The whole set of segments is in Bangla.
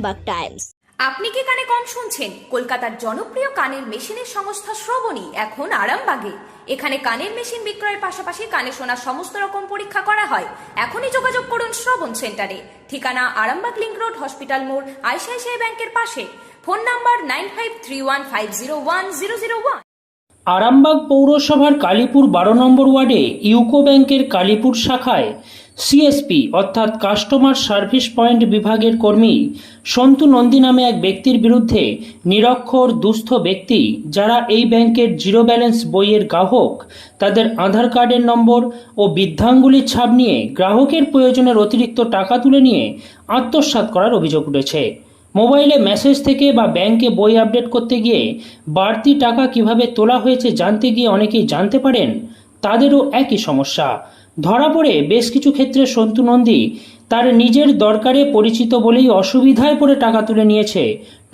আরামবাগ টাইমস। আপনি কি কানে কম শুনছেন? কলকাতার জনপ্রিয় কানের মেশিনের সংস্থা শ্রবণী এখন আরামবাগে। এখানে কানের মেশিন বিক্রয়ের পাশাপাশি কানে শোনার সমস্ত রকম পরীক্ষা করা হয়। এখনই যোগাযোগ করুন শ্রবণ সেন্টারে। ঠিকানা আরামবাগ লিংক রোড, হসপিটাল মোড়, আইসিআইসিআই ব্যাংকের পাশে। Phone number 9531501001। আরামবাগ পৌরসভার কালীপুর 12 নম্বর ওয়ার্ডে ইউকো ব্যাংকের কালীপুর শাখায় সিএসপি অর্থাৎ কাস্টমার সার্ভিস পয়েন্ট বিভাগের কর্মী সন্তু নন্দী নামে এক ব্যক্তির বিরুদ্ধে নিরক্ষর দুস্থ ব্যক্তি যারা এই ব্যাংকের জিরো ব্যালেন্স বইয়ের গ্রাহক তাদের আধার কার্ডের নম্বর ও বৃদ্ধাঙ্গুলির ছাপ নিয়ে গ্রাহকের প্রয়োজনের অতিরিক্ত টাকা তুলে নিয়ে আত্মসাৎ করার অভিযোগ উঠেছে। মোবাইলে মেসেজ থেকে বা ব্যাংকে বই আপডেট করতে গিয়ে বাড়তি টাকা কিভাবে তোলা হয়েছে জানতে গিয়ে অনেকেই জানতে পারেন তাদেরও একই সমস্যা। ধরা পড়ে বেশ কিছু ক্ষেত্রে সন্তু নন্দী তার নিজের দরকারে পরিচিত বলেই অসুবিধায় পড়ে টাকা তুলে নিয়েছে,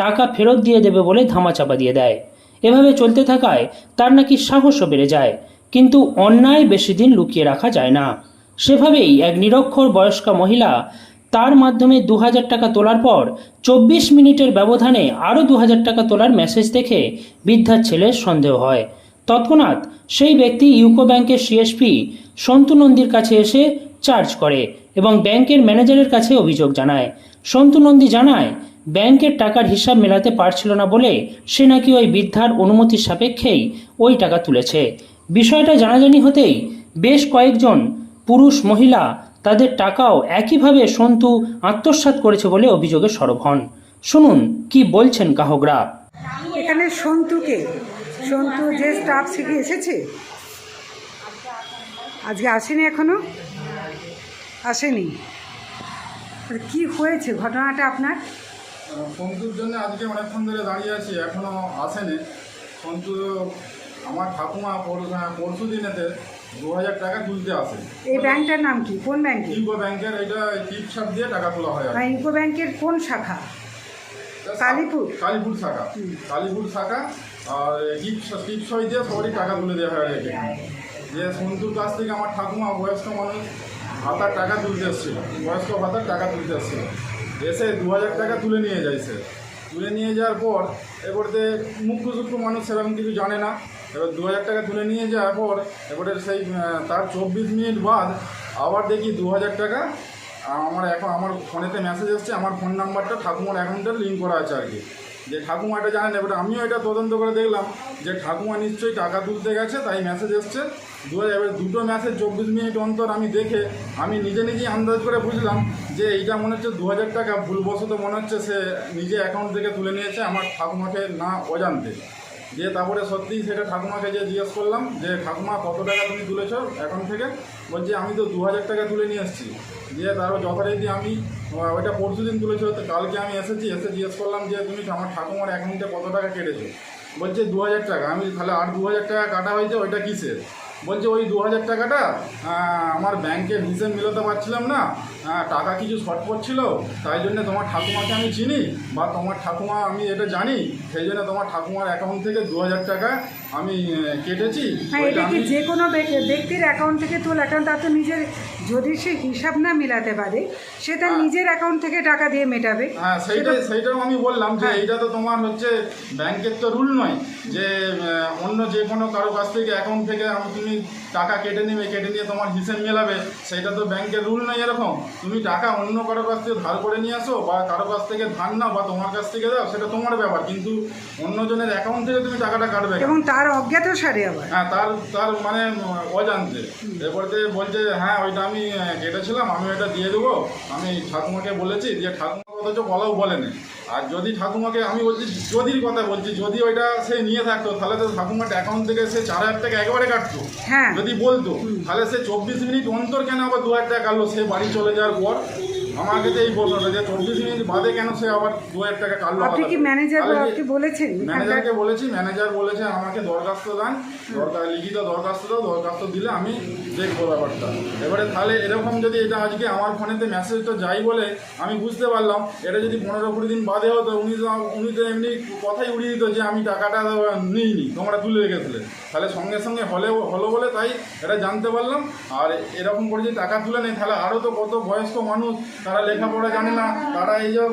টাকা ফেরত দিয়ে দেবে বলে ধামাচাপা দিয়ে দেয়। এভাবে চলতে থাকায় তার নাকি সাহসও বেড়ে যায়, কিন্তু অন্যায় বেশি দিন লুকিয়ে রাখা যায় না। সেভাবেই এক নিরক্ষর বয়স্কা মহিলা তার মাধ্যমে 2000 টাকা তোলার পর 24 মিনিটের ব্যবধানে আরও 2000 টাকা তোলার মেসেজ দেখে বৃদ্ধার ছেলের সন্দেহ হয়। তৎক্ষণাৎ সেই ব্যক্তি ইউকো ব্যাংকের সিএসপি সন্তু নন্দীর কাছে এসে চার্জ করে এবং ব্যাংকের ম্যানেজারের কাছে অভিযোগ জানায়। সন্তু নন্দী জানায় ব্যাংকের টাকার হিসাব মেলাতে পারছিল না বলে সে নাকি ওই বৃদ্ধার অনুমতির সাপেক্ষেই ওই টাকা তুলেছে। বিষয়টা জানাজানি হতেই বেশ কয়েকজন পুরুষ মহিলা তাদের টাকাও একইভাবে সন্তু আত্মসাৎ করেছে বলে অভিযোগে সরব হন। শুনুন কি বলছেন গ্রাহকরা। এখানে সন্তুকে সন্তু যে স্টাফ শিখে এসেছে, আজকে আসেনি, এখনো আসেনি। কি হয়েছে ঘটনাটা আপনার? সন্তুর জন্য আজকে অনেকক্ষণ ধরে দাঁড়িয়ে আছি, এখনও আসেনি। সন্তু আমার ঠাকুমা পরশু দিনেতে 2000 টাকা তুলতে আসে। এই ব্যাংকটার নাম কি? কোন ব্যাংক? ইউকো ব্যাংকের। এটা টিপসাপ দিয়ে টাকা তোলা হয়। ইউকো ব্যাংকের কোন শাখা? কালীপুর শাখা। কালীপুর শাখা। আর টিপসই দিয়ে সবারই টাকা তুলে দেওয়া হয়। রেখে যে সন্তুর কাছ থেকে আমার ঠাকুমা বয়স্ক মানুষ ভাতার টাকা তুলতে এসেছিল, বয়স্ক ভাতার টাকা তুলতে এসেছিল। এসে 2000 টাকা তুলে নিয়ে যায়। সে তুলে নিয়ে যাওয়ার পর এবারে মুখ্য সূক্ষ্ম মানুষ সেরকম কিছু জানে না। এবার 2000 টাকা তুলে নিয়ে যাওয়ার পর এবারে সেই তার 24 মিনিট বাদ আবার দেখি 2000 টাকা আমার ফোনেতে মেসেজ এসছে। আমার ফোন নাম্বারটা ঠাকুমার অ্যাকাউন্টে লিঙ্ক করা আছে আর কি। যে ঠাকুমা এটা জানেন। এবারে আমিও এটা তদন্ত করে দেখলাম যে ঠাকুমা নিশ্চয়ই টাকা তুলতে গেছে, তাই মেসেজ এসছে। এবার দুটো মেসেজ 24 মিনিট অন্তর আমি দেখে আমি নিজেই আন্দাজ করে বুঝলাম যে এইটা মনে হচ্ছে 2000 টাকা ভুলবশত মনে হচ্ছে সে নিজে অ্যাকাউন্ট থেকে তুলে নিয়েছে আমার ঠাকুমাকে না অজান্তে। দিয়ে তারপরে সত্যিই সেটা ঠাকুমাকে যে জিজ্ঞেস করলাম যে ঠাকুমা কত টাকা তুমি তুলেছো অ্যাকাউন্ট থেকে? বলছে আমি তো 2000 টাকা তুলে নিয়ে এসেছি। দিয়ে তারও যথারীতি আমি ওইটা পরশু দিন তুলেছো, তো কালকে আমি এসে জিজ্ঞেস করলাম যে তুমি আমার ঠাকুমার অ্যাকাউন্টে কত টাকা কেটেছো? বলছে 2000 টাকা। আমি তাহলে আর 2000 টাকা কাটা হয়েছে, ওইটা কিসের? বলছে ওই 2000 টাকাটা আমার ব্যাংকের হিসেব মিলাতে পারছিলাম না, টাকা কিছু শর্ট পড়ছিল, তাই জন্য তোমার ঠাকুমাকে আমি চিনি বা তোমার ঠাকুমা আমি এটা জানি, সেই জন্য তোমার ঠাকুমার অ্যাকাউন্ট থেকে 2000 টাকা আমি কেটেছি। এটা কি যে কোনো ব্যক্তির অ্যাকাউন্ট থেকে তোলা? কারণ তার তো নিজের, যদি সে হিসাব না মেলাতে পারে সে তার নিজের অ্যাকাউন্ট থেকে টাকা দিয়ে মেটাবে। হ্যাঁ, সেইটাও আমি বললাম যে এইটা তো তোমার হচ্ছে ব্যাংকের তো রুল নয় যে অন্য যে কোনো কারো কাছ থেকে অ্যাকাউন্ট থেকে তুমি টাকা কেটে নিয়ে তোমার হিসেব মেলাবে, সেটা তো ব্যাংকের রুল নয় এরকম। তুমি টাকা অন্য কারো কাছ থেকে ধার করে নিয়ে আসো বা কারো কাছ থেকে ধার নাও বা তোমার কাছ থেকে দাও, সেটা তোমার ব্যাপার, কিন্তু অন্যজনের অ্যাকাউন্ট থেকে তুমি টাকাটা কাটবে এবং তার অজ্ঞাত সারে আবার। হ্যাঁ, তার মানে অজান্তে। এরপরে বলছে হ্যাঁ ওইটা আমি কেটেছিলাম, আমি ওইটা দিয়ে দেবো, আমি ঠাকুমাকে বলেছি। দিয়ে ঠাকুমা অথচ বলাও বলেনি। আর যদি ঠাকুমাকে আমি বলছি, যদির কথা বলছি, যদি ওইটা সে নিয়ে থাকতো তাহলে তো ঠাকুমার অ্যাকাউন্ট থেকে সে 4000 টাকা একেবারে কাটতো। হ্যাঁ, যদি বলতো তাহলে সে 24 মিনিট অন্তর কেন আবার 2000 টাকা কাটলো সে বাড়ি চলে যাওয়ার পর? আমাকে তো এই প্রশ্নটা যে 24 মিনিট বাদে কেন সে আবার 2000 টাকা কাটলো? আপনি কি ম্যানেজারকে বলেছেন? ম্যানেজারকে বলেছি, ম্যানেজার বলেছে আমাকে দরখাস্ত দেন, লিখিত দরখাস্ত দাও, দরখাস্ত দিলে আমি দেখবো ব্যাপারটা। এবারে তাহলে এরকম যদি এটা আজকে আমার ফোনেতে মেসেজটা যাই বলে আমি বুঝতে পারলাম, এটা যদি 15-20 দিন বাদে হতো উনি তো এমনি কথাই উড়িয়ে দিত যে আমি টাকাটা নিইনি, তোমরা তুলে রেখেছিলে। তাহলে সঙ্গে সঙ্গে হলো বলে তাই এটা জানতে পারলাম। আর এরকম করে যদি টাকা তুলে নেই তাহলে আরও তো কত বয়স্ক মানুষ তারা লেখাপড়া জানে না, তারা এই যে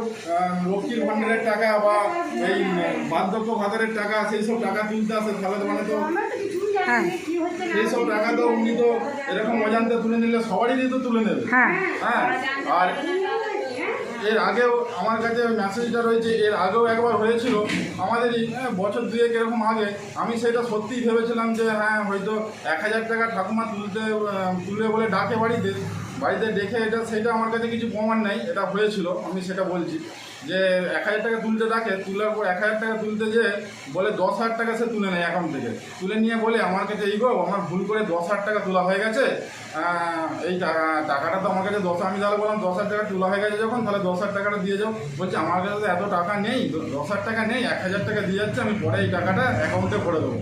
লক্ষ্মীর ভাণ্ডারের টাকা বা এই বার্ধক্য ভাতারের টাকা সেই সব টাকা তুলতে আসে, তাহলে মানে তো হ্যাঁ সেই সব টাকা তো উনি তো এরকম অজান্তে তুলে নিলে সবারই তো তুলে নেবে। হ্যাঁ হ্যাঁ, আর এর আগেও আমার কাছে মেসেজটা রয়েছে, এর আগেও একবার হয়েছিল আমাদের বছর দুয়েক এরকম আগে। আমি সেটা সত্যিই ভেবেছিলাম যে হ্যাঁ হয়তো 1000 টাকা ঠাকুমা তুলে বলে ডাকে বাড়িতে ডেকে, সেটা আমার কাছে কিছু প্রমাণ নেই, এটা হয়েছিল, আমি সেটা বলছি যে 1000 টাকা তুলতে ডাকে, তোলার পর 1000 টাকা তুলতে যেয়ে বলে 10,000 টাকা সে তুলে নেয় অ্যাকাউন্ট থেকে, তুলে নিয়ে বলে আমার কাছে এই গো আমার ভুল করে 10,000 টাকা তোলা হয়ে গেছে, এই টাকাটা তো আমার কাছে আমি তাহলে বললাম 10,000 টাকা তোলা হয়ে গেছে যখন, তাহলে 10,000 টাকাটা দিয়ে যাও। বলছে আমার কাছে তো এত টাকা নেই, 10,000 টাকা নেই, 1000 টাকা দিয়ে যাচ্ছে, আমি পরে এই টাকাটা অ্যাকাউন্টে ভরে দেবো।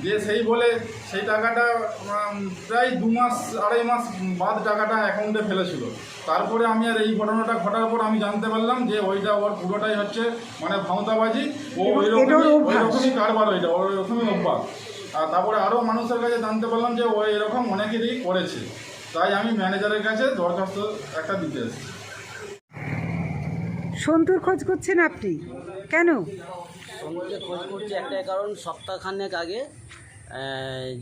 দিয়ে সেই বলে সেই টাকাটা প্রায় 2 মাস 2.5 মাস বাদ টাকাটা অ্যাকাউন্টে ফেলেছিল। তারপরে আমি আর এই ঘটনাটা ঘটার পর আমি জানতে পারলাম যে ওইটা ওর পুরোটাই হচ্ছে মানে ভাঁওতাবাজি, ও ওইরকমই কারবার, ওইরকমই অভ্যাস। আর তারপরে আরও মানুষের কাছে জানতে পারলাম যে ও এরকম অনেকেরই করেছে, তাই আমি ম্যানেজারের কাছে দরখাস্ত একটা দিতে এসেছি। সন্তুর খোঁজ করছেন আপনি কেন? সন্তুকে খোঁজ করছি একটাই কারণ, সপ্তাহখানেক আগে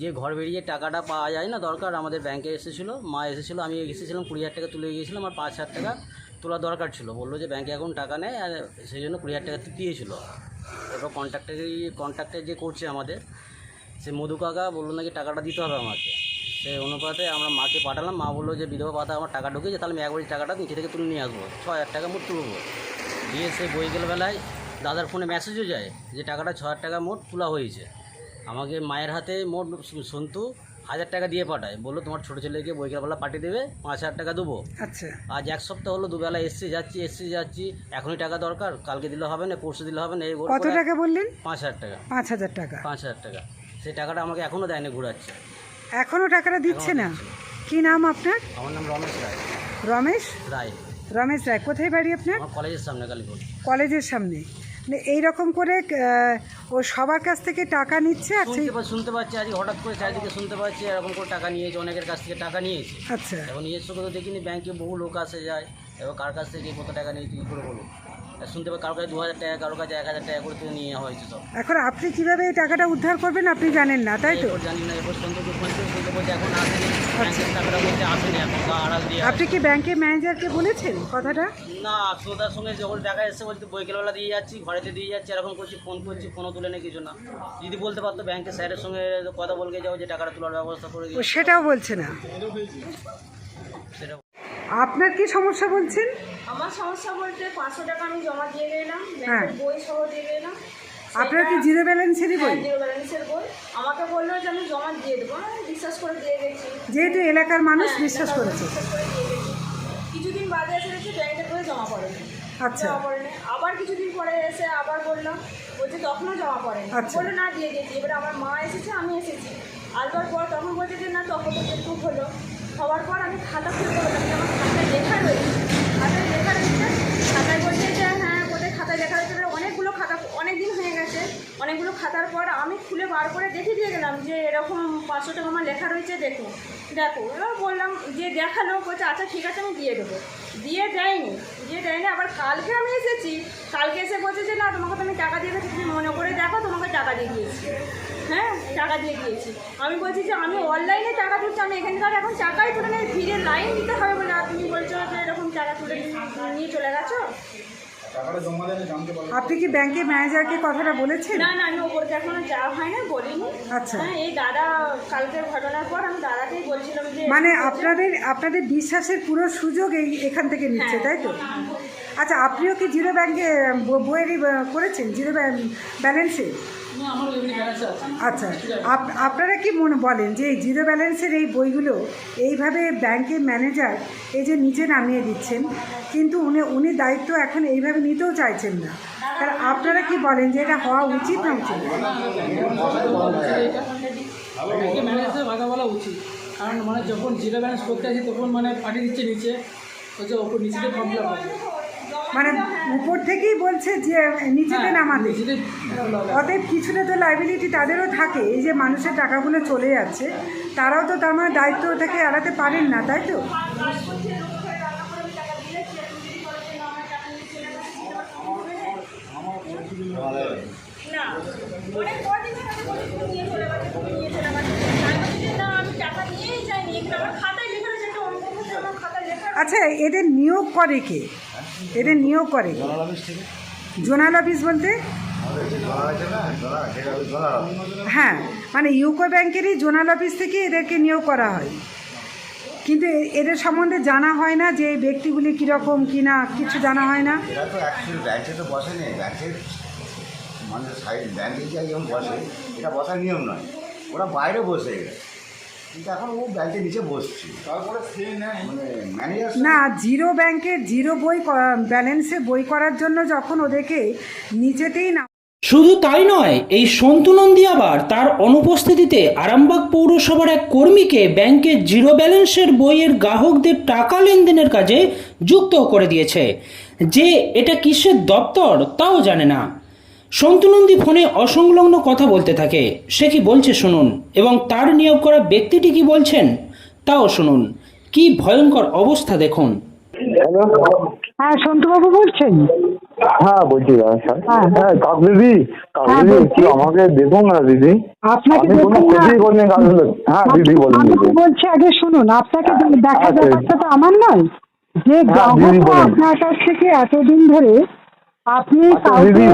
যে ঘর বেরিয়ে টাকাটা পাওয়া যায় না দরকার, আমাদের ব্যাংকে এসেছিলো, মা এসেছিলো, আমি এসেছিলাম 20,000 টাকা তুলে গিয়েছিলাম, আর 5,000 টাকা তোলা দরকার ছিল, বললো যে ব্যাংকে এখন টাকা নেয়, আর সেই জন্য 20,000 টাকা দিয়েছিলো। এরপর কন্ট্রাক্টে যে করছে আমাদের সে মধু কাকা বললো নাকি টাকাটা দিতে হবে আমাকে, সেই অনুপাতে আমরা মাকে পাঠালাম, মা বললো যে বিধবা ভাতা আমার টাকা ঢুকেছে, তাহলে আমি একবারই টাকাটা নিচে থেকে তুলে নিয়ে আসবো, 6,000 টাকা মোট তুলবো। দিয়ে সে বইগেল বেলায় দাদার ফোনে মেসেজও যায় যে টাকাটা 6,000 টাকা মোট তোলা হয়েছে। আমাকে মায়ের হাতে মোট সন্তু 1,000 টাকা দিয়ে পাঠায়, বললো তোমার ছোটো ছেলেকে বইকালবেলা পাঠিয়ে দেবে, 5,000 টাকা দেবো। আচ্ছা, আজ 1 সপ্তাহ হলো, দুবেলা এসছি যাচ্ছি, এখনই টাকা দরকার, কালকে দিলে হবে না, পরশু দিলে হবে না, এই কত টাকা বললেন? 5,000 টাকা। 5,000 টাকা? 5,000 টাকা, সেই টাকাটা আমাকে এখনও দেয়নি, ঘুরাচ্ছে, এখনো টাকাটা দিচ্ছে না? কি নাম আপনার? আমার নাম রমেশ রায়। রমেশ রায়। রমেশ রায়, কোথায় বাড়ি আপনার? আমার কলেজের সামনে, কালীপুর কলেজের সামনে। এই রকম করে ও সবার কাছ থেকে টাকা নিচ্ছে? আচ্ছা শুনতে পাচ্ছি আজকে হঠাৎ করে চারিদিকে শুনতে পাচ্ছি এরকম করে টাকা নিয়েছে, অনেকের কাছ থেকে টাকা নিয়েছে। আচ্ছা, এখন নিজের চোখে তো দেখিনি, ব্যাংকে বহু লোক আসে যায়, এবার কার কাছ থেকে কত টাকা নিয়েছে কী করে বলুন, শুনতে পাই কারো কাছে 2,000 টাকা, কারো কাছে 1,000 টাকা করে তুলে নিয়ে হয়েছে সব। এখন আপনি কিভাবে এই টাকাটা উদ্ধার করবেন আপনি জানেন না, তাই তো? এরপর জানি না, এরপর সন্ধ্যে বলছে এখন আসেনি, ব্যাংকের টাকাটা বলতে আসেনি, এখন বা আড়াল দিয়ে। আপনি কি ব্যাংকের ম্যানেজারকে বলেছেন কথাটা? না, শ্রোতার সঙ্গে যখন টাকা এসে বলছে বইকেলবেলা দিয়ে যাচ্ছি, ঘরেতে দিয়ে যাচ্ছি, এরকম করছি, ফোন করছি, ফোনও তুলে নেই, কিছু না। যদি বলতে পারতো ব্যাংকের স্যারের সঙ্গে কথা বলতে যাও যে টাকাটা তোলার ব্যবস্থা করে ও দিই, সেটাও বলছে না। সেটা। আপনার কি সমস্যা বলছেন? আমার সমস্যা বলতে 500 টাকা আমি জমা দিয়ে গেলাম, হ্যাঁ। ব্যাংকের বই সহ দিয়ে গেলাম। আপনার কি জিরো ব্যালেন্সেরই বই? জিরো ব্যালেন্সের বই আমাকে বললো যে আমি জমা দিয়ে দেবো, আমি বিশ্বাস করে দিয়ে গেছি। যেহেতু এলাকার মানুষ হ্যাঁ, বিশ্বাস করেছে। বিশ্বাস করে দিয়ে গেছি। কিছুদিন বাদে এসে দেখছি ব্যাংকের বই জমা পড়েনি। আচ্ছা। জমা পড়েনি, আবার কিছুদিন পরে এসে আবার বললাম, বলছে তখনও জমা পড়েনি। আচ্ছা। বললো না দিয়ে দিয়েছি। এবারে আমার মা এসেছে, আমি এসেছি, আসবার পর তখন বলছে যে না তখন তো একটু হলো। হওয়ার পর আমি খাতা খুলে বললাম যে আমার খাতায় লেখা রয়েছে, খাতায় বলছে যে হ্যাঁ কোথায় খাতায় লেখা রয়েছে। অনেকগুলো খাতা, অনেক দিন হয়ে গেছে, অনেকগুলো খাতার পর আমি খুলে বার করে দেখে দিয়ে গেলাম যে এরকম 500 টাকা আমার লেখা রয়েছে, দেখো। এবার বললাম যে দেখালো, বলছে আচ্ছা ঠিক আছে আমি দিয়ে দেবো। দিয়ে দেয়নি। আবার কালকে আমি এসেছি, কালকে এসে বলছে যে না তোমাকে তো আমি টাকা দিয়ে গেছি, তুমি মনে করে দেখো তোমাকে টাকা দিয়ে দিয়েছি। হ্যাঁ, টাকা দিয়ে দিয়েছি। আমি বলছি যে আমি অনলাইনে টাকা তুলছি, আমি এখানকার এখন টাকাই তুলে নেই, ভিড়ে লাইন দিতে হবে বলে, আর তুমি বলছো যে এরকম টাকা তুলে নিয়ে চলে গেছো। আপনি কি ব্যাংকের ম্যানেজারকে কথাটা বলেছেন? না না, আমি ওপরকে এখনো যাওয়া হয় না, বলিনি। আচ্ছা। হ্যাঁ, এই দাদা কালকের ঘটনার পর আমি দাদাকেই বলছিলাম যে মানে আপনাদের বিশ্বাসের পুরো সুযোগ এখান থেকে নিচ্ছে, তাই তো? আচ্ছা, আপনিও কি জিরো ব্যাংকে বইয়েরই করেছেন, জিরো ব্যালেন্সে? আচ্ছা, আপনারা কি মনে বলেন যে এই জিরো ব্যালেন্সের এই বইগুলো এইভাবে ব্যাংকের ম্যানেজার এই যে নিচে নামিয়ে দিচ্ছেন, কিন্তু উনি দায়িত্ব এখন এইভাবে নিতেও চাইছেন না, তাহলে আপনারা কি বলেন যে এটা হওয়া উচিত না উচিত? ম্যানেজার ভাগা বলা উচিত, কারণ মানে যখন জিরো ব্যালেন্স করতে আসি তখন মানে পাঠিয়ে দিচ্ছে নিচে, ওই যে ওপর নিচে ফর্ম ফিল আপ, মানে উপর থেকেই বলছে যে নিচেতে নামাতে। অতএব কিছুটা তো লাইবিলিটি তাদেরও থাকে, এই যে মানুষের টাকাগুলো চলে যাচ্ছে, তারাও তো তার মানে দায়িত্ব থেকে এড়াতে পারেন না, তাই তো? না অনেক কদিন ধরে আমি বলি তুমি নিয়ে চলে গেছে তুমি নিয়ে চলে গেছে আমি বলছি যে না আমি টাকা নিয়েই যাইনি এখানে আমার খাতায় লেখা রয়েছে একটা অঙ্ক বসে আমার খাতায় লেখা রয়েছে। আচ্ছা, এদের নিয়োগ করে কে? এদের নিয়োগ করে কে? জোনাল অফিস বলতে? হ্যাঁ, মানে ইউকো ব্যাংকেরই জোনাল অফিস থেকে এদেরকে নিয়োগ করা হয়, কিন্তু এদের সম্বন্ধে জানা হয় না যে এই ব্যক্তিগুলি কীরকম কি না, কিছু জানা হয় না। এরা তো অ্যাকচুয়ালি ব্যাংকে তো বসেনি, ব্যাংকের মানে সাইড ব্যাংকে যা যেমন বসে এটা বসার নিয়ম নয়, ওরা বাইরে বসে গেছে, কিন্তু এখন ও ব্যাংকের নিচে বসছে। তারপরে সে নেয় মানে ম্যানেজার না, জিরো ব্যাংকের জিরো ব্যালেন্সে বই করার জন্য যখন ওদেরকে নিজেতেই না। শুধু তাই নয়, এই সন্তু নন্দী আবার তার অনুপস্থিতিতে আরামবাগ পৌরসভার এক কর্মীকে ব্যাংকের জিরো ব্যালেন্সের বইয়ের গ্রাহকদের টাকা লেনদেনের কাজে যুক্ত করে দিয়েছে। যে এটা কিসের দপ্তর তাও জানে না। সন্তু নন্দী ফোনে অসংলগ্ন কথা বলতে থাকে। সে কি বলছে শুনুন, এবং তার নিয়োগ করা ব্যক্তিটি কি বলছেন তাও শুনুন। কি ভয়ঙ্কর অবস্থা দেখুন। হ্যালো, হ্যাঁ, সন্তুবাবু বলছেন? হ্যাঁ বলছি স্যার। হ্যাঁ। হ্যাঁ কাকদিদি, হ্যাঁ, কাকদিদি বলছি। একটু আমাকে দেখুন না দিদি, আপনাকে আমি কোনো দেখুন না। ক্ষতি করিনি কাকদিদি। হ্যাঁ দিদি বলুন আমি দিদি। বলছি আগে শুনুন, আপনাকে দেখা আচ্ছা। ব্যাপারটা তো আমার নয় যে দিদি গ্রাহকরা বলুন। আপনার কাছ থেকে এতদিন ধরে আপনি আচ্ছা, কাউকে দিদি,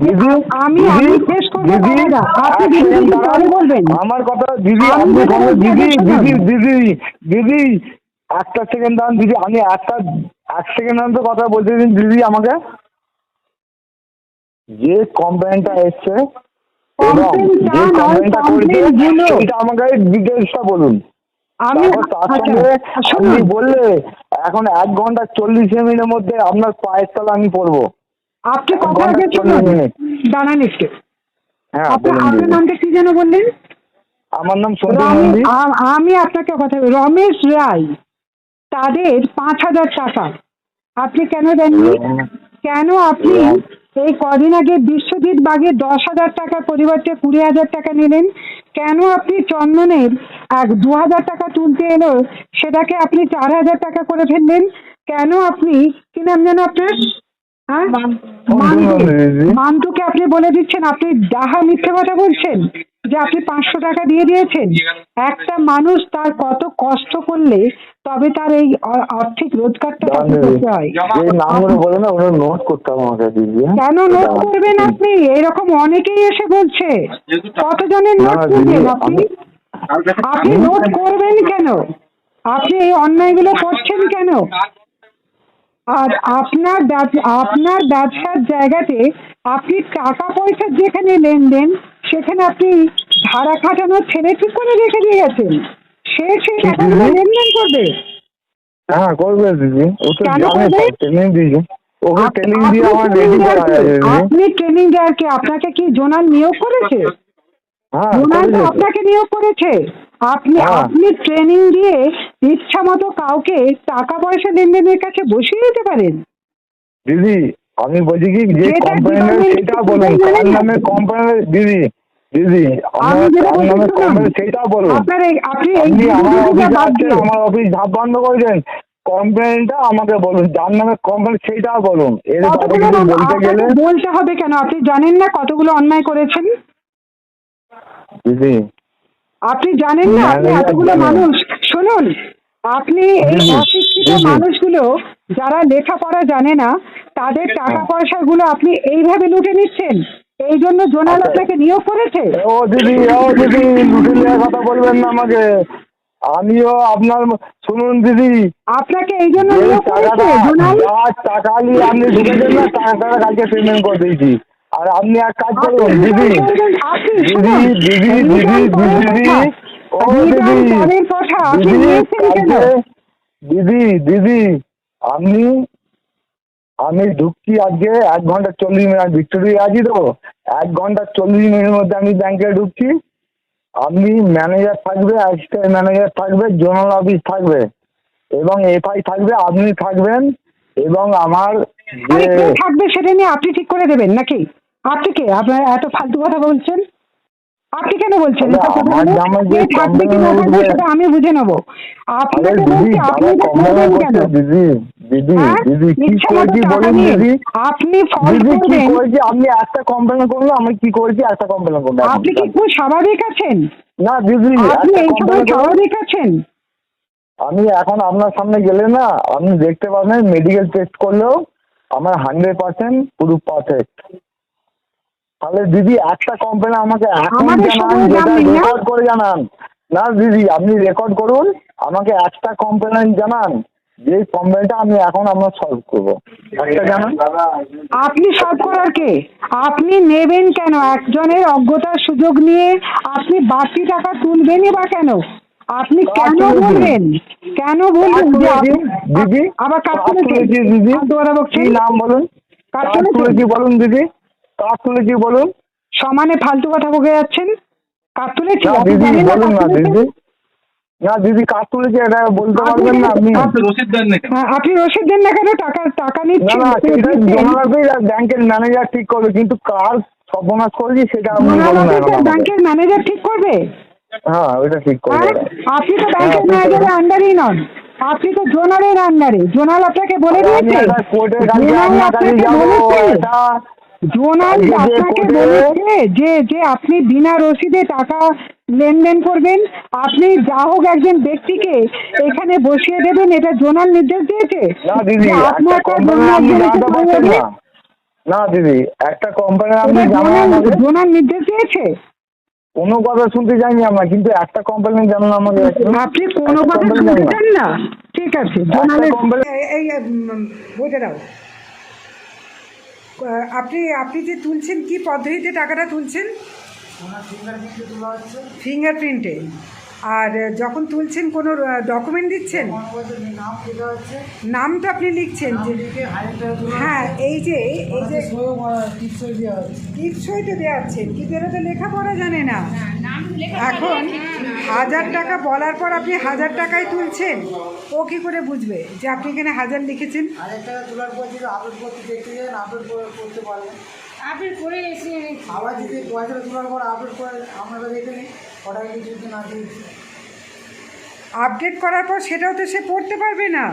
দিদি, আমি দিদি, শেষ করবো দিদি, কথাটা। আপনি এক দিদি সেকেন্ড দিদি দাঁড়ান। পরে বলবেন। আমার কথা দিদি, আমি আপনি যেটা বলুন, বলছি দিদি আগে শুনুন। দিদি দিদি দিদি একটা সেকেন্ড দাঁড়ান দিদি, আমি এক সেকেন্ড দাঁড়ান তো কথা বলতে দিন দিদি আমাকে। যে কমপ্লেনটা এসছে এবং যে কমপ্লেনটা করেছে সেটা আমাকে ডিটেলসটা বলুন। আমি তারপর তার সঙ্গে আপনি বললে এখন 1 ঘন্টা 40 মিনিটের মধ্যে আপনার পায়ের তলা আমি পড়বো। আপনি 1 কথা ঘন্টা আগে 40 শুনুন, মিনিট। দাঁড়ান একটু। হ্যাঁ আপনার বলুন আপনার দিদি। নামটা কি যেন বললেন? আমার নাম সন্তু নন্দী। আমি আপনাকে কথা বলি, রমেশ রায়, তাদের 5,000 টাকা আপনি কেন দেননি? কেন আপনি এই কদিন আগে বিশ্বজিৎ বাগে 10,000 টাকার পরিবর্তে 20,000 টাকা নিলেন? কেন আপনি চন্দনের 2,000 টাকা তুলতে এলো সেটাকে আপনি 4,000 টাকা করে ফেললেন? কেন আপনি, কি নাম যেন আপনার? হ্যাঁ, মান্টুকে আপনি বলে দিচ্ছেন আপনি ডাহা মিথ্যে কথা বলছেন যে আপনি 500 টাকা দিয়ে দিয়েছেন। একটা মানুষ তার কত কষ্ট করলে তবে তার এই আর্থিক রোজগারটা করতে হয়। এই নামগুলো বলে না, ওরা নোট করতে হবে আমাকে দিদি। কেন নোট করবেন আপনি? এরকম অনেকেই এসে বলছে, কতজনের নোট না, করবেন দিদি, আপনি? আপনি নোট করবেন কেন? আপনি এই অন্যায়গুলো করছেন কেন? আর আপনার ব্যবসার জায়গাতে আপনি টাকা পয়সার যেখানে লেনদেন সেখানে আপনি ধারা খাটানোর ছেলে ঠিক করে রেখে দিয়ে গেছেন। সে সেই টাকাগুলো লেনদেন করবে। হ্যাঁ করবে দিদি, ও তো কেন জানে, করবে? ট্রেনিং দিয়েছে, ওকে ট্রেনিং দিয়ে আমার আপনি রেডি করা আছে দিদি। আপনি ট্রেনিং দেওয়ার কি আপনাকে কি জোনাল নিয়োগ করেছে? হ্যাঁ জোনাল তো করেছে তো। আপনাকে নিয়োগ করেছে। আপনি হ্যাঁ। আপনি ট্রেনিং দিয়ে ইচ্ছা মতো কাউকে টাকা পয়সা লেনদেনের কাছে বসিয়ে দিতে পারেন। দিদি আমি বলছি কি, যে যেটা কোম্পানির department সেটা থেকে বলুন, জানেন কার না। নামে কোম্পানির দিদি, দিদি আমি আমার যেটা কার বলছি নামে শুনুন, কোম্পানি সেটা বলুন। আপনি এই আপনি দিদিটা আমার অফিসে বাদ আসছেন, দিয়ে আমার অফিস ধাপ বন্ধ করেছেন, কমপ্লেনটা আমাকে বলুন, যার নামে কোম্পানি সেটা বলুন। এর বাদে কতগুলো কিছু বলতে গেলে আপনাকে বলতে হবে কেন? আপনি জানেন না কতগুলো অন্যায় করেছেন? দিদি আপনি জানেন না আপনি ম্যানেজার এতগুলো জানেন। মানুষ, শুনুন, আপনি এই দিদি, অশিক্ষিত দিদি। মানুষগুলো যারা লেখাপড়া জানে না তাদের টাকা পয়সাগুলো আপনি এইভাবে লুটে নিচ্ছেন। এই জন্য জোনাল আচ্ছা। আপনাকে নিয়োগ করেছে। ও দিদি লুটে নেওয়ার কথা বলবেন না আমাকে। আমিও আপনার, শুনুন দিদি, আপনাকে এই জন্য এই নিয়োগ করেছে টাকাটা জোনাল। যা টাকা নিয়ে আপনি ঢুকেছেন না, টাকাটা কালকে পেমেন্ট করে দিয়েছি। আর আপনি এক কাজ করুন দিদি, দিদি দিদি দিদি দিদি ও দিদি পরের কথা আপনি দিদি নিয়েছেন কেন? কালকে দিদি দিদি আমি ঢুকছি আজকে 1 ঘন্টা 40 মিনিট, ভিক্টোরিয়া আছি তো, 1 ঘন্টা 40 মিনিটের মধ্যে আমি ব্যাংকে ঢুকছি। আপনি ম্যানেজার থাকবে, অ্যাসিস্ট্যান্ট ম্যানেজার থাকবে, জোনাল অফিস থাকবে এবং এফআই থাকবে, আপনি থাকবেন এবং আমার আরে যে কে থাকবে সেটা নিয়ে আপনি ঠিক করে দেবেন নাকি? আপনি কে? আপনার এত ফালতু কথা বলছেন? আপনি কেন বলছেন আরে এসব কথাগুলো? আমার জামাই যে কে থাকবে কি না কোম্পানি থাকবে উঠবে। সেটা আমি বুঝে নেবো। আরে আপনাকে দিদি বলছি আপনি যারা এটা কোম্পানি করবেন কেন? করছে দিদি, দিদি হ্যাঁ? দিদি কি ইচ্ছা মতো করেছি টাকা বলুন নিয়ে দিদি আপনি ফল দিদি কি করবেন। করেছি আপনি একটা কমপ্লেন করুন আমি কি করেছি একটা কমপ্লেন করুন আপনি কি খুব স্বাভাবিক আছেন? না দিদি আপনি একটা এই সময় complain করুন। স্বাভাবিক আছেন? আমি এখন আপনার সামনে গেলে না আপনি দেখতে পাবেন মেডিকেল টেস্ট করলেও আমার 100% পুরো পারফেক্ট। তাহলে দিদি একটা কমপ্লেন আমাকে এখন আমাদের জানান, সময় যেটা দাম নেই না? রেকর্ড করে জানান। না দিদি আপনি রেকর্ড করুন, আমাকে একটা কমপ্লেন জানান, যে কমপ্লেনটা আমি এখন আপনার সলভ করবো। একটা জানান। আপনি সব করার কে? আপনি নেবেন কেন? একজনের অজ্ঞতার সুযোগ নিয়ে আপনি বাড়তি টাকা তুলবেনই বা কেন? আপনি কেন তুলেছি? বলবেন? কেন বলবেন যে তুলেছি দিদি, আবার কাজ কাজ তুলেছি তুলেছেন? দিদি। দোয়ারা কি বকছেন? নাম বলুন? কাজ কাজ তুলেছি তুলেছেন? বলুন দিদি, কাজ তুলেছি বলুন। সমানে ফালতু কথা বকে যাচ্ছেন। কাজ তুলেছি? না আপনি দিদি জানেন না বলুন কাজ না তুলেছেন? দিদি, না দিদি কাজ তুলেছি এটা বলতে পারবেন না আপনি? হ্যাঁ, আপনি রসিদ দেন না কেন? টাকা না নিচ্ছেন, না সেটা দিচ্ছেন। জোনাল ব্যাংকের ম্যানেজার ঠিক করবে, কিন্তু কার সর্বনাশ করেছি সেটা আপনি জোনাল বলুন না এখন অফিসের আমাকে। ব্যাংকের ম্যানেজার ঠিক করবে? হ্যাঁ ওইটা ঠিক করবে হ্যাঁ? ওরা। আপনি তো ব্যাংকের আপনি তো- ম্যানেজারের আন্ডারই নন, আপনি তো জোনালের আন্ডারে। জোনাল আপনাকে বলে আমি দিয়েছে, একটা কোর্টের কাছে জোনাল আপনার কাছে আপনাকে যাবো, বলেছে, এটা জোনাল আজকে যে আপনাকে কোর্টে- বলেছে যে আপনি বিনা রসিদে টাকা লেনদেন করবেন, আপনি যা হোক একজন ব্যক্তিকে এখানে বসিয়ে দেবেন, এটা জোনাল নির্দেশ দিয়েছে। না দিদি যে একটা আপনার কমপ্লেন আপনি জানাতে পারছেন না। না দিদি একটা কমপ্লেন আপনি জানান আমাকে। জোনাল নির্দেশ দিয়েছে। কোনো কথা শুনতে চাইনি আমরা, কিন্তু একটা কমপ্লেন জানান আমাকে। আপনি কোনো একটা কথা complaint শুনতে জানান। চান না? ঠিক আছে, জোনালের complaint- এই বইটা দাও। আপনি আপনি যে তুলছেন কি পদ্ধতিতে টাকাটা তুলছেন? ফিঙ্গারপ্রিন্টে। আর যখন তুলছেন কোনো ডকুমেন্ট দিচ্ছেন? নামটা আপনি লিখছেন যে হ্যাঁ এই যে টিপসইতে দেওয়া আছে, কিন্তু এটা তো লেখাপড়া জানে না। এখন 1000 টাকা বলার পর আপনি 1000 টাকাই তুলছেন, ও কি করে বুঝবে যে আপনি এখানে 1000 লিখেছেন? তোলার পর যদি আপলোড করতে দেখতে যান, আপলোড করতে পারবেন। আপডেট করে এসে আবার যদি পয়সাটা তোলার পর আপলোড করে আপনারা দেখে নিন কটা কিছু যদি না দিয়েছি। আপডেট করার পর সেটাও তো সে পড়তে পারবে না।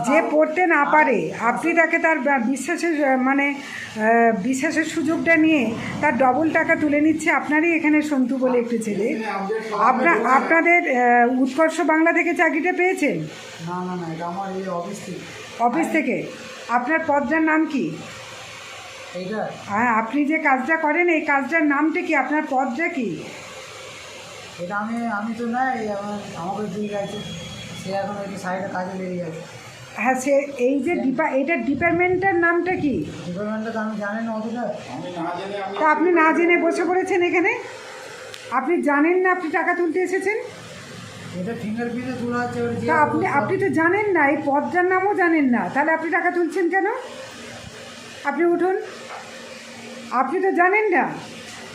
যে পড়তে না পারে আপনি তাকে তার বিশ্বাসের বিশ্বাসের সুযোগটা নিয়ে তার ডবল টাকা তুলে নিচ্ছে। আপনারই এখানে সন্তু বলে একটি ছেলে, আপনাদের উৎকর্ষ বাংলা থেকে চাকরিটা পেয়েছেন? না না না, এটা আমার এই অফিস থেকে। অফিস থেকে? আপনার পদটার নাম কি? এইটা হ্যাঁ, আপনি যে কাজটা করেন এই কাজটার নামটা কি? আপনার পদটা কি? এটা আমি তো নাই, আমাকে দিয়ে গেছে, সে এখন একটু সাইডে কাজে লেগে গেছে। হ্যাঁ, সে এই যে এইটার ডিপার্টমেন্টের নামটা কি? ডিপার্টমেন্টটা তো আমি জানি না অতটা। তা আপনি না জেনে বসে পড়েছেন এখানে? আপনি জানেন না আপনি টাকা তুলতে এসেছেন? এটা ফিঙ্গারপ্রিন্টে তোলা হচ্ছে। তা আপনি তো জানেন না, এই পদটার নামও জানেন না, তাহলে আপনি টাকা তুলছেন কেন? আপনি উঠুন। আপনি তো জানেন না,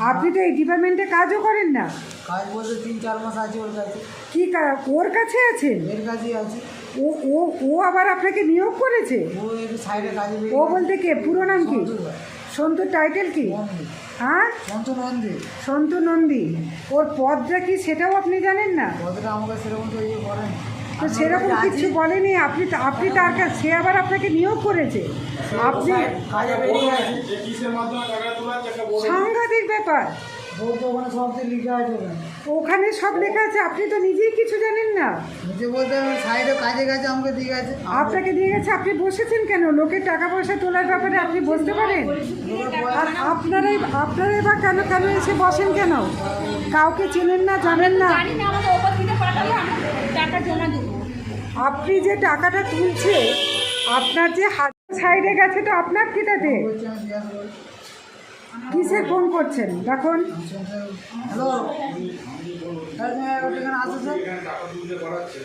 আপনি তো এই ডিপার্টমেন্টে কাজও করেন না। কাজ বলতে 3-4 মাস আছে ওর কাছে। কি ওর কাছে আছেন? এর কাছেই আছে। ও ও ও আবার আপনাকে নিয়োগ করেছে? ও একটু সাইডে কাজে লেগে ও বলতে কে? পুরো নাম কি? সন্তুর টাইটেল কি? হ্যাঁ, সন্তু নন্দী। সন্তু নন্দী। ওর পদটা কি সেটাও আপনি জানেন না? কতটা আমাকে সেরকম তো ইয়ে করেন। তো সেরকম কিছু বলেনি। আপনি তার কাছে, সে আবার আপনাকে নিয়োগ করেছে। আপনি কাজে বেরিয়ে আছে। কিসের মাধ্যমে টাকা তোলা হচ্ছে একটা বড় সাংঘাতিক ব্যাপার। বলতে ওখানে সব কিছু লিখে আছে ওখানে। ওখানে সব লেখা আছে, আপনি তো নিজেই কিছু জানেন না। নিজে বলতে সাইডে কাজে গেছে, আমাকে দিয়ে গেছে। আপনাকে দিয়ে গেছে, আপনি বসেছেন কেন? লোকের টাকা পয়সা তোলার ব্যাপারে আপনি বসতে পারেন? আর আপনারাই বা কেন এসে বসেন কেন? কাউকে চেনেন না, জানেন না। জানি না, আমাকে ওপর থেকে পাঠালে আমি টাকা জমা দেবো। আপনি যে টাকাটা তুলছে, আপনার যে হাত সাইডে গেছে, তো আপনার কি তাতে? বলছি আমি জিজ্ঞাসা করি। কিসে ফোন করছেন দেখুন? হ্যালো স্যার, তুমি এখানে আসো স্যার, টাকা তুলতে পাঠাচ্ছে।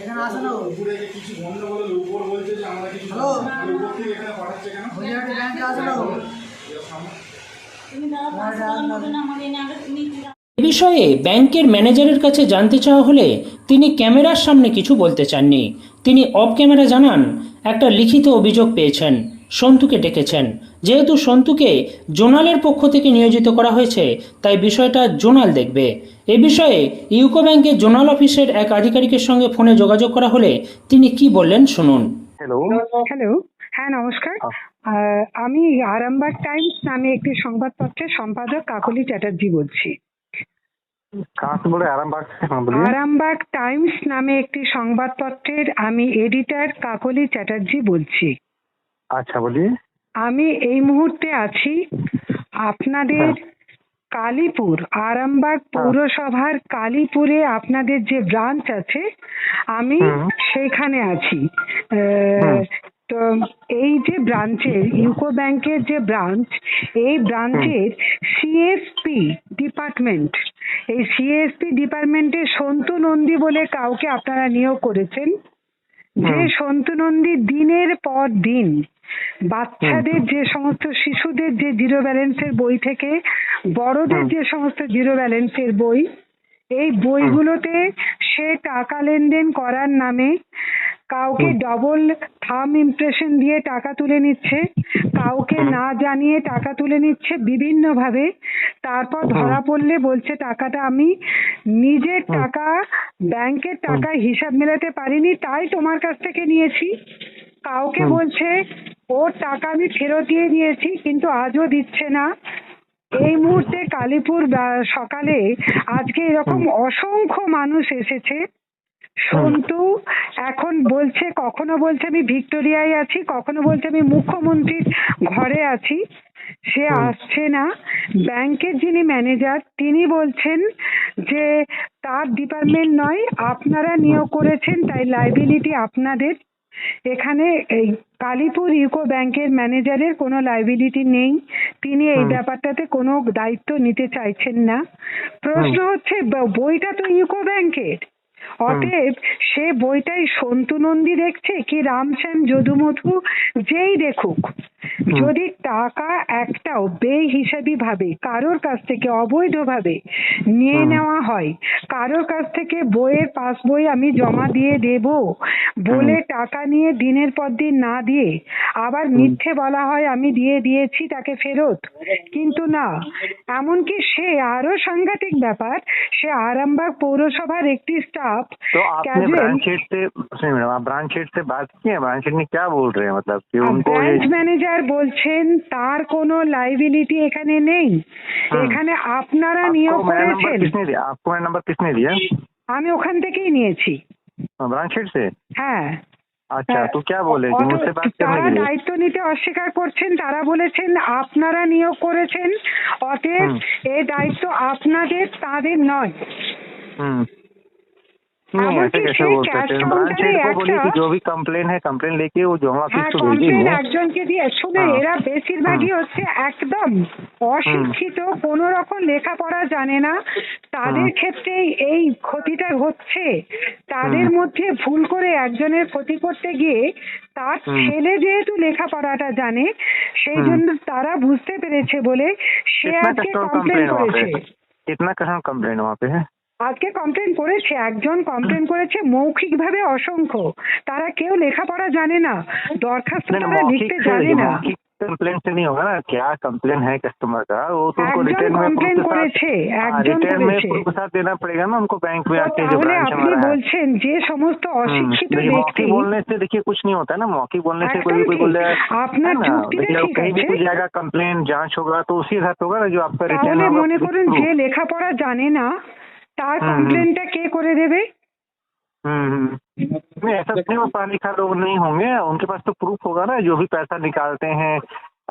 এখানে আসো না। উপরে যে কিছু গন্ডগোলের উপর বলছে যে আমরা কিছু হ্যালো। উপর থেকে এখানে পাঠাচ্ছে কেন? গুজরাটি ব্যাংকে আসো না। তুমি দাদা 5 টাকার মতন আমাকে এনে আগে তুমি এ বিষয়ে ব্যাংকের ম্যানেজারের কাছে জানতে চাওয়া হলে তিনি ক্যামেরার সামনে কিছু বলতে চাননি। তিনি অফ ক্যামেরা জানান একটা লিখিত অভিযোগ পেয়েছেন, সন্তুকে ডেকেছেন। যেহেতু সন্তুকে জোনালের পক্ষ থেকে নিয়োজিত করা হয়েছে, তাই বিষয়টা জোনাল দেখবে। এ বিষয়ে ইউকো ব্যাংকের জোনাল অফিসের এক আধিকারিকের সঙ্গে ফোনে যোগাযোগ করা হলে তিনি কি বললেন শুনুন। হ্যালো। হ্যালো, হ্যাঁ নমস্কার। আমি আরামবাগ টাইমস নামে একটি সংবাদপত্রের সম্পাদক কাকলি চ্যাটার্জি বলছি। कहाँ से बोले आरामबाग से? हाँ बोलिए। আরামবাগ টাইমস নামে একটি সংবাদপত্রের আমি এডিটর কাকলি চ্যাটার্জি বলছি। अच्छा बोलिए। আমি এই মুহূর্তে আছি আপনাদের কালীপুর, আরামবাগ পৌরসভার কালীপুরে আপনাদের যে ব্রাঞ্চ আছে, আমি সেইখানে আছি। তো এই যে ব্রাঞ্চের, ইউকো ব্যাংকের যে ব্রাঞ্চ, এই ব্রাঞ্চের সিএসপি ডিপার্টমেন্ট, এই সিএসপি ডিপার্টমেন্টে সন্তু নন্দী বলে কাউকে আপনারা নিয়োগ করেছেন, যে সন্তু নন্দী দিনের পর দিন বাচ্চাদের যে সমস্ত, শিশুদের যে জিরো ব্যালেন্সের বই থেকে বড়দের যে সমস্ত জিরো ব্যালেন্সের বই, এই বইগুলোতে সে টাকা লেনদেন করার নামে কাউকে ডবল থাম ইমপ্রেশন দিয়ে টাকা তুলে নিচ্ছে, কাউকে না জানিয়ে টাকা তুলে নিচ্ছে বিভিন্নভাবে। তারপর ধরা পড়লে বলছে টাকাটা আমি নিজের টাকা, ব্যাংকের টাকা হিসাব মেলাতে পারিনি, তাই তোমার কাছ থেকে নিয়েছি। কাউকে বলছে ওর টাকা আমি ফেরত দিয়ে দিয়েছি, কিন্তু আজও দিচ্ছে না। এই মুহূর্তে কালীপুর সকালে আজকে এরকম অসংখ্য মানুষ এসেছে। সন্তু এখন বলছে, কখনো বলছে আমি ভিক্টোরিয়ায় আছি, কখনো বলছে আমি মুখ্যমন্ত্রীর ঘরে আছি, সে আসছে না। ব্যাংকের যিনি ম্যানেজার তিনি বলছেন যে তার ডিপার্টমেন্ট নয়, আপনারা নিয়োগ করেছেন, তাই লাইবিলিটি আপনাদের। এখানে এই কালীপুর ইউকো ব্যাংকের ম্যানেজারের কোনো লাইবিলিটি নেই, তিনি এই ব্যাপারটাতে কোনো দায়িত্ব নিতে চাইছেন না। প্রশ্ন হচ্ছে বইটা তো ইউকো ব্যাংকের, অতএব সে বইটাই সন্তু নন্দী দেখছে কি রামশ্যাম যদুমধু যেই দেখুক, যদি টাকা একটাও বেহিসাবি ভাবে কারোর কাছ থেকে অবৈধভাবে নিয়ে নেওয়া হয়, কারোর কাছ থেকে বইয়ের পাস বই আমি জমা দিয়ে দেব বলে টাকা নিয়ে দিনের পর দিন না দিয়ে আবার মিথ্যে বলা হয় আমি দিয়ে দিয়েছি তাকে ফেরত, কিন্তু না, এমনকি সে আরো সাংঘাতিক ব্যাপার, সে আরামবাগ পৌরসভার একটি স্টাফ। तो आपने ब्रांच हेड से, सुनिए मैडम, आप ब्रांच हेड से बात की है? ब्रांच हेड ने क्या बोल रहे हैं, मतलब कि उनको ব্রাঞ্চ ম্যানেজার বলছেন তার কোনো লাইবিলিটি এখানে নেই, এখানে আপনারা নিয়োগ করেছেন। किसने दिया आपको? मेरा नंबर किसने दिया? আমি ওখান থেকেই নিয়েছি। ब्रांच हेड से? হ্যাঁ। अच्छा, तो क्या बोले कि मुझसे बात करने তারা के लिए? দায়িত্ব নিতে অস্বীকার করছেন, তারা বলেছেন আপনারা নিয়োগ করেছেন, অতএব এই দায়িত্ব আপনাদের, তাদের নয়। नहीं, ऐसे कैसे बोल सकते हैं? ब्रांच हेड को बोलिए कि जो भी कंप्लेन है, कंप्लेन लेके वो जमा ऑफिस को কমপ্লেন भेजिए। একজনকে দিয়ে শুনে, এরা বেশিরভাগই হচ্ছে একদম অশিক্ষিত, কোনো রকম লেখাপড়া জানে না, তাদের ক্ষেত্রে এই ক্ষতিটা হচ্ছে। তাদের মধ্যে ভুল করে একজনের ক্ষতি করতে গিয়ে তার ছেলে যেহেতু লেখাপড়াটা জানে, সেই জন্য তারা বুঝতে পেরেছে বলে সে कितना আজকে कस्टमर কমপ্লেন कंप्लेन वहाँ पे? করেছে। कितना कस्टमर कंप्लेन वहाँ पे है? আজকে কমপ্লেন করেছে, একজন কমপ্লেন করেছে মৌখিকভাবে অসংখ্য, তারা কেউ লেখাপড়া জানে না, দরখাস্ত তারা লিখতে জানে না। कंप्लेन से नहीं होगा ना, क्या कंप्लेन है कस्टमर का, वो तुमको একজন रिटर्न में কমপ্লেন করেছে, একজন रिटर्न में করেছে। प्रूफ के साथ देना पड़ेगा ना उनको, बैंक में आके जो তাহলে ब्रांच আপনি हमारा है। বলছেন যে সমস্ত অশিক্ষিত देखिए, ব্যক্তি, मौखिक बोलने से देखिए कुछ नहीं होता है ना, मौखिक बोलने से कोई একদম कोई बोल रहा है আপনার ना, যুক্তিটা देखिए ঠিক कहीं भी আছে, कुछ जाएगा कंप्लेन जांच होगा तो उसी के साथ होगा ना जो आपका रिटर्न তাহলে होगा মনে করুন proof। যে লেখাপড়া জানে না তার কমপ্লেনটা কে করে দেবে? नहीं, ऐसा नहीं, वो पढ़ा लिखा लोग नहीं होंगे, उनके पास तो प्रूफ होगा ना, जो भी पैसा निकालते हैं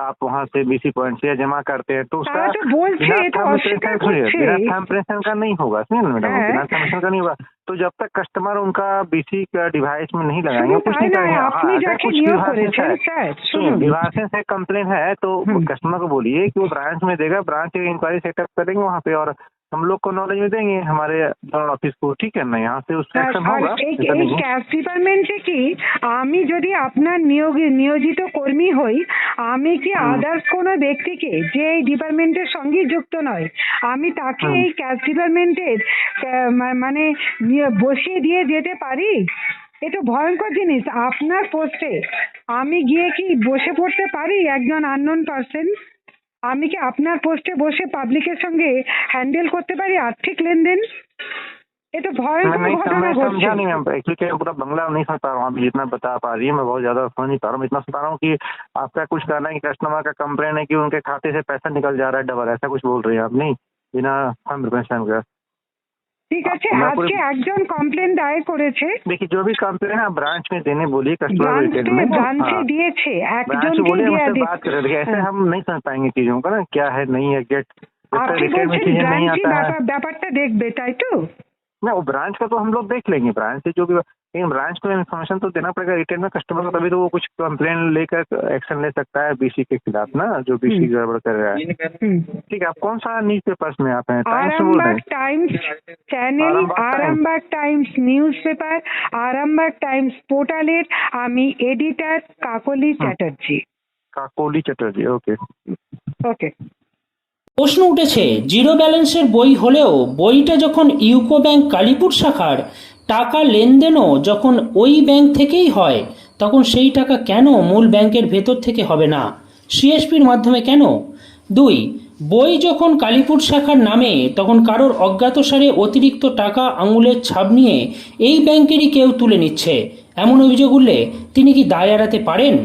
आप वहाँ से BC पॉइंट से या जमा करते हैं तो उसका তারা তো বলছে, এ তো অস্বীকার করছে। बिना थंब प्रेशन का नहीं होगा, सुनिए ना मैडम, है। बिना थंब प्रेशन का नहीं होगा। तो जब तक कस्टमर उनका BC का डिवाइस में नहीं लगाएंगे, শুনুন, कुछ তাই नहीं নয়, करेंगे। আপনি अगर যাকে कुछ নিয়োগ विभाग করেছেন, স্যার শুনুন, विभाग से कंप्लेन है तो कस्टमर को बोलिए कि वो ब्रांच में देगा, ब्रांच इंक्वायरी सेटअप करेंगे वहाँ पे, और हम लोग को नॉलेज में देंगे हमारे ऑफिस को, ठीक है ना, यहाँ से उसका एक्शन আর होगा। এই ऐसा नहीं है। ক্যাশ ডিপার্টমেন্টে কি আমি যদি আপনার নিয়োজিত কর্মী হই, আমি কি আদার্স কোনো ব্যক্তিকে যে এই ডিপার্টমেন্টের সঙ্গে যুক্ত নয়, আমি তাকে এই ক্যাশ ডিপার্টমেন্টের মানে বসিয়ে দিয়ে যেতে পারি? এটা ভয়ঙ্কর জিনিস। আপনার পোস্টে আমি গিয়ে কি বসে পড়তে পারি একজন আননোন পার্সন? আমি কি আপনার পোস্টে বসে পাবলিকের সঙ্গে হ্যান্ডেল করতে পারি আর্থিক লেনদেন? এটা मैं ভয়ঙ্কর नहीं ঘটনা मैं ঘটছে। समझा नहीं, मैं एक्चुअली क्या पूरा बंगला नहीं समझ पा रहा हूँ। आप जितना बता पा रही है मैं बहुत ज्यादा समझ नहीं पा रहा हूँ। इतना समझ पा रहा हूँ कि आपका कुछ कहना है कि कस्टमर का कंप्लेन है कि उनके खाते से पैसा निकल जा रहा है डबल, ऐसा कुछ बोल रही है आप नहीं बिना हम रिप्रेजेंट का। ঠিক আছে, না, আজকে একজন কমপ্লেন দায়ের করেছে, देखिए जो भी कंप्लेन है आप ब्रांच में देने बोलिए कस्टमर रिटेल में। ব্রাঞ্চে हाँ, দিয়েছে, ब्रांच একজনকে बोलिए দিয়ে हमसे बात कर रहे ऐसे हम नहीं समझ पाएंगे चीजों का ना, क्या है नहीं है गेट जब तक আপনি रिटेल में বলছেন चीजें नहीं ব্রাঞ্চই आता है ব্যাপারটা দেখবে, তাই তো? ना, वो ब्रांच का तो हम लोग देख लेंगे, ब्रांच से जो भी, लेकिन ब्रांच को इन्फॉर्मेशन तो देना पड़ेगा रिटेल में कस्टमर को, तभी तो वो कुछ कंप्लेन लेकर एक्शन ले सकता है बीसी के खिलाफ ना, जो बीसी गड़बड़ कर रहा है। ठीक है, आप कौन सा न्यूज पेपर्स में आप हैं? टाइम्स से बोल रहे আরামবাগ हैं? Times channel, Arambagh Times. Arambagh Times news paper, Arambagh Times পোর্টালের আমি এডিটর কাকলি চ্যাটার্জি। काकोली चटर्जी, ओके। ওকে। প্রশ্ন উঠেছে, জিরো ব্যালেন্সের বই হলেও বইটা যখন ইউকো ব্যাংক কালীপুর শাখার, টাকা লেনদেনও যখন ওই ব্যাংক থেকেই হয়, তখন সেই টাকা কেন মূল ব্যাংকের ভেতর থেকে হবে না, সিএসপির মাধ্যমে কেন? 2, বই যখন কালীপুর শাখার নামে, তখন কারোর অজ্ঞাতসারে অতিরিক্ত টাকা আঙুলের ছাপ নিয়ে এই ব্যাংকেরই কেউ তুলে নিচ্ছে, এমন অভিযোগ উঠলে তিনি কি দায় এড়াতে পারেন?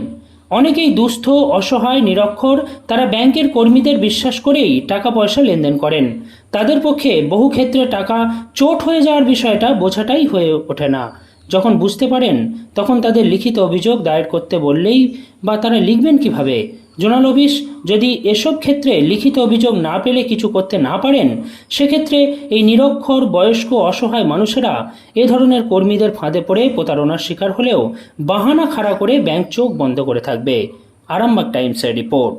অনেকেই দুস্থ, অসহায়, নিরক্ষর, তারা ব্যাংকের কর্মীদের বিশ্বাস করেই টাকা পয়সা লেনদেন করেন। তাদের পক্ষে বহু ক্ষেত্রে টাকা চোট হয়ে যাওয়ার বিষয়টা বোঝাটাই হয়ে ওঠে না। যখন বুঝতে পারেন তখন তাদের লিখিত অভিযোগ দায়ের করতে বললেই বা তারা লিখবেন কিভাবে? জোনাল অফিস যদি এসব ক্ষেত্রে লিখিত অভিযোগ না পেলে কিছু করতে না পারেন, সেক্ষেত্রে এই নিরক্ষর, বয়স্ক, অসহায় মানুষেরা এ ধরনের কর্মীদের ফাঁদে পড়ে প্রতারণার শিকার হলেও বাহানা খাড়া করে ব্যাংক চোখ বন্ধ করে থাকবে। আরামবাগ টাইমসের রিপোর্ট।